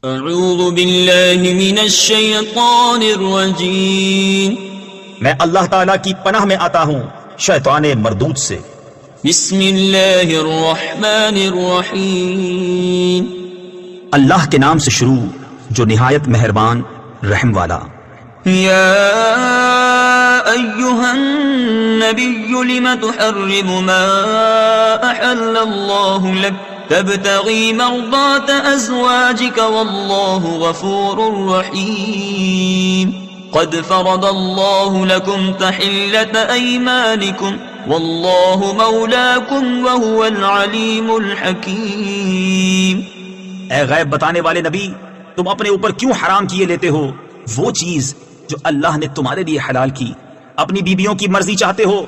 اعوذ باللہ من الشیطان الرجیم میں اللہ تعالیٰ کی پناہ میں آتا ہوں شیطان مردود سے۔ بسم اللہ الرحمن الرحیم اللہ کے نام سے شروع جو نہایت مہربان رحم والا۔ یا ایہا النبی لم تحرم ما احل اللہ لک تبتغی مرضات ازواجک واللہ غفور رحیم قد فرض اللہ لکم تحلت ایمانکم واللہ مولاکم وہو العلیم الحکیم۔ اے غیب بتانے والے نبی، تم اپنے اوپر کیوں حرام کیے لیتے ہو وہ چیز جو اللہ نے تمہارے لیے حلال کی؟ اپنی بیویوں کی مرضی چاہتے ہو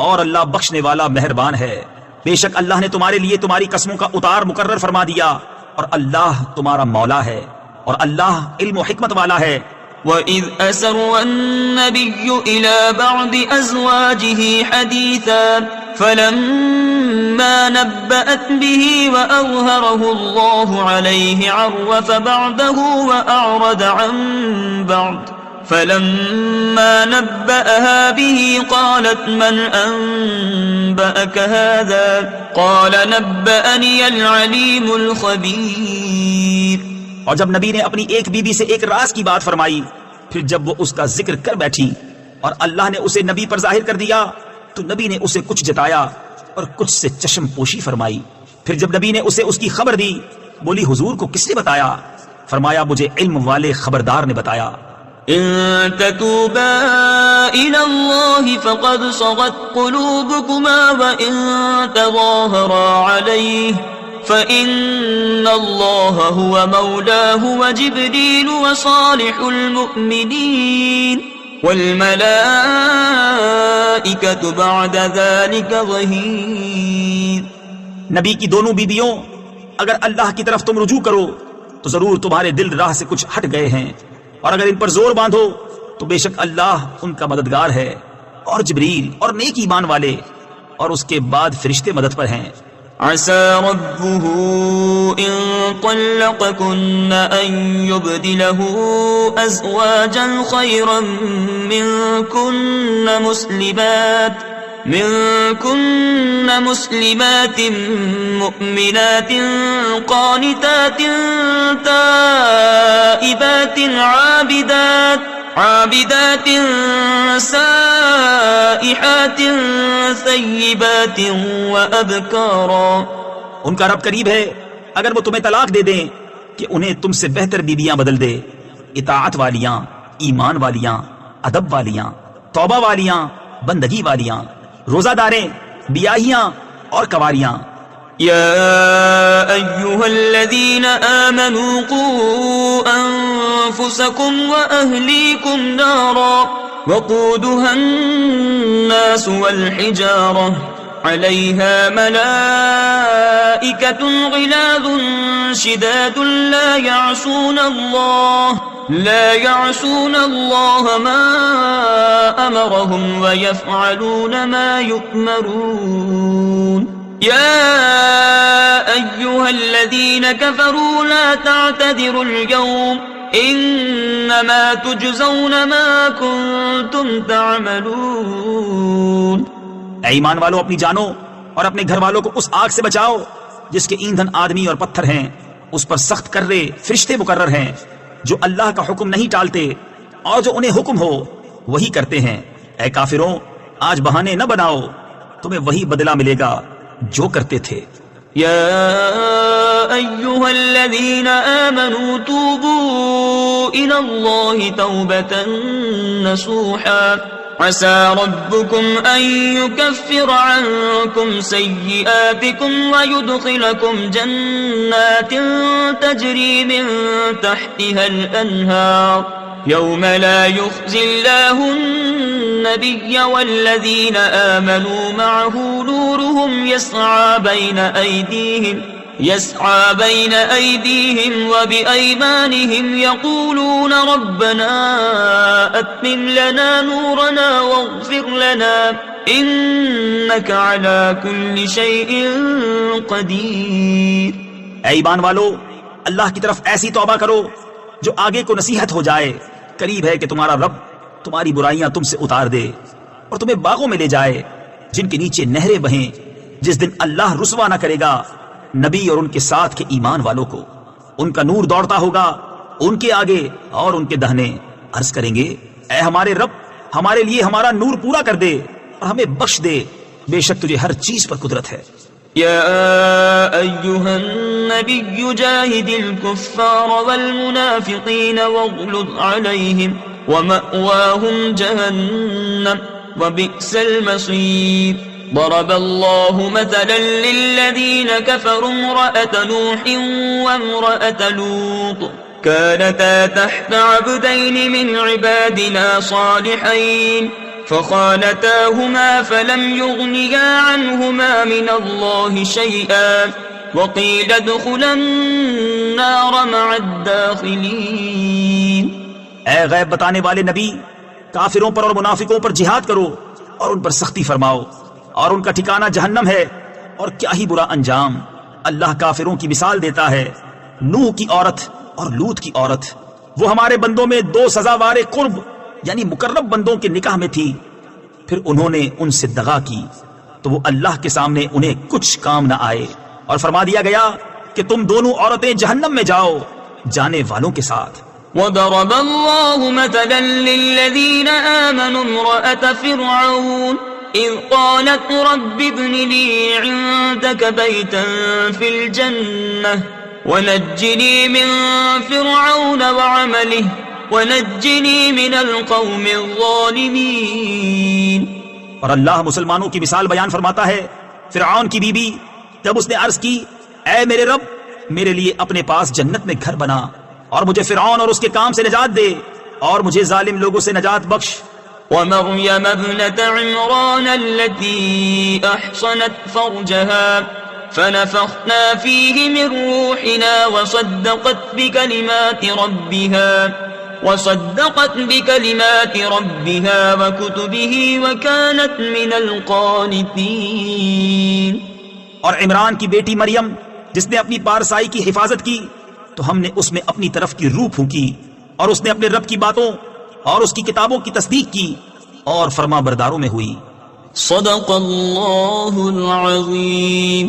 اور اللہ بخشنے والا مہربان ہے۔ بے شک اللہ نے تمہارے لیے تمہاری قسموں کا اتار مقرر فرما دیا، اور اللہ تمہارا مولا ہے، اور اللہ علم و حکمت والا ہے۔ وَإِذْ أَسَرَّ النَّبِيُّ إِلَى بَعْضِ أَزْوَاجِهِ حَدِيثًا فَلَمَّا نَبَّأَتْ بِهِ وَأَظْهَرَهُ اللَّهُ عَلَيْهِ عَرَّفَ بَعْضَهُ وَأَعْرَضَ عَن بَعْضٍ فَلَمَّا نَبَّأَهَا بِهِ قَالَتْ مَنْ أَنبَأَكَ هَذَا قَالَ نَبَّأَنِيَ الْعَلِيمُ الْخَبِيرُ۔ اور جب نبی نے اپنی ایک بیوی سے ایک راز کی بات فرمائی، پھر جب وہ اس کا ذکر کر بیٹھی اور اللہ نے اسے نبی پر ظاہر کر دیا تو نبی نے اسے کچھ جتایا اور کچھ سے چشم پوشی فرمائی۔ پھر جب نبی نے اسے اس کی خبر دی، بولی حضور کو کس نے بتایا؟ فرمایا مجھے علم والے خبردار نے بتایا۔ إن تتوبا إلى الله فقد صغت قلوبكما وإن تظاهرا عليه فإن الله هو مولاه وجبريل وصالح المؤمنين والملائكة بعد ذلك ظهير۔ نبی کی دونوں بیویوں، اگر اللہ کی طرف تم رجوع کرو تو ضرور تمہارے دل راہ سے کچھ ہٹ گئے ہیں، اور اگر ان پر زور باندھو تو بے شک اللہ ان کا مددگار ہے، اور جبریل اور نیک ایمان والے، اور اس کے بعد فرشتے مدد پر ہیں۔ عسى ربه إن طلقكن أن يبدله أزواجا خيرا منكن مسلمات مؤمنات قانتات تائبات عابدات سائحات ثیبات وابکارا۔ ان کا رب قریب ہے اگر وہ تمہیں طلاق دے دیں کہ انہیں تم سے بہتر بیویاں بدل دے، اطاعت والیاں، ایمان والیاں، ادب والیاں، توبہ والیاں، بندگی والیاں، روزہ داریں، بیاہیاں اور کواریاں۔ يا أيها الذين آمنوا قوا أنفسكم وأهليكم نارا وقودها الناس والحجارة عليها ملائكة غلاظ شداد لا يعصون الله ما أمرهم ويفعلون ما يؤمرون۔ يا أيها الذين كفروا لا تعتذروا اليوم إنما تجزون ما كنتم تعملون۔ اے ایمان والو، اپنی جانوں اور اپنے گھر والوں کو اس آگ سے بچاؤ جس کے ایندھن آدمی اور پتھر ہیں، اس پر سخت کرے فرشتے مقرر ہیں جو اللہ کا حکم نہیں ٹالتے، اور جو انہیں حکم ہو وہی کرتے ہیں۔ اے کافروں، آج بہانے نہ بناؤ، تمہیں وہی بدلہ ملے گا جو کرتے تھے۔ يا أيها الذين آمنوا توبوا إلى الله توبة نصوحا عسى ربكم أن يكفر عنكم سيئاتكم ويدخلكم جنات تجري من تحتها الأنهار يوم لا يخزي الله النبي والذين آمنوا معه نورهم يسعى بين أيديهم وبأيمانهم يقولون ربنا أتمم لنا نورنا واغفر لنا إنك على كل شيء قدير۔ اے ایمان والو، اللہ کی طرف ایسی توبہ کرو جو آگے کو نصیحت ہو جائے. قریب ہے کہ تمہارا رب تمہاری برائیاں تم سے اتار دے اور تمہیں باغوں میں لے جائے جن کے نیچے نہریں بہیں، جس دن اللہ رسوا نہ کرے گا نبی اور ان کے ساتھ کے ایمان والوں کو. ان کا نور دوڑتا ہوگا ان کے آگے اور ان کے دہنے. عرض کریں گے اے ہمارے رب، ہمارے لیے ہمارا نور پورا کر دے اور ہمیں بخش دے، بے شک تجھے ہر چیز پر قدرت ہے. يا أيها النبي جاهد الكفار والمنافقين واغلظ عليهم ومأواهم جهنم وبئس المصير. ضرب الله مثلا للذين كفروا امرأة نوح وامرأة لوط كانتا تحت عبدين من عبادنا صالحين فخانتاهما فلم يغنيا عنهما من الله شيئا وقيل ادخلا النار مع الداخلين. اے غیب بتانے والے نبی، کافروں پر اور منافقوں پر جہاد کرو اور ان پر سختی فرماؤ، اور ان کا ٹھکانہ جہنم ہے اور کیا ہی برا انجام. اللہ کافروں کی مثال دیتا ہے. نوح کی عورت اور لوط کی عورت، وہ ہمارے بندوں میں دو سزاوار قرب یعنی مقرب بندوں کے نکاح میں تھی، پھر انہوں نے ان سے دغا کی تو وہ اللہ کے سامنے انہیں کچھ کام نہ آئے، اور فرما دیا گیا کہ تم دونوں عورتیں جہنم میں جاؤ جانے والوں کے ساتھ. وضرب الله مثلا للذين آمنوا امرأة فرعون إذ قالت رب ابن لي عندك بيتا في الجنة ونجني من فرعون وعمله ونجني من القوم الظالمين. اور اللہ مسلمانوں کی مثال بیان فرماتا ہے. فرعون کی بی بی جب اس نے عرض کی اے میرے رب، میرے لیے اپنے پاس جنت میں گھر بنا اور مجھے فرعون اور اس کے کام سے نجات دے اور مجھے ظالم لوگوں سے نجات بخش. ومريم ابنة عمران التي أحصنت فرجها فنفخنا فيه من روحنا وصدقت بكلمات ربها وكتبه وكانت من القانتين. اور عمران کی بیٹی مریم جس نے اپنی پارسائی کی حفاظت کی تو ہم نے اس میں اپنی طرف کی روح پھونکی اور اس نے اپنے رب کی باتوں اور اس کی کتابوں کی تصدیق کی اور فرما برداروں میں ہوئی. صدق اللہ العظیم.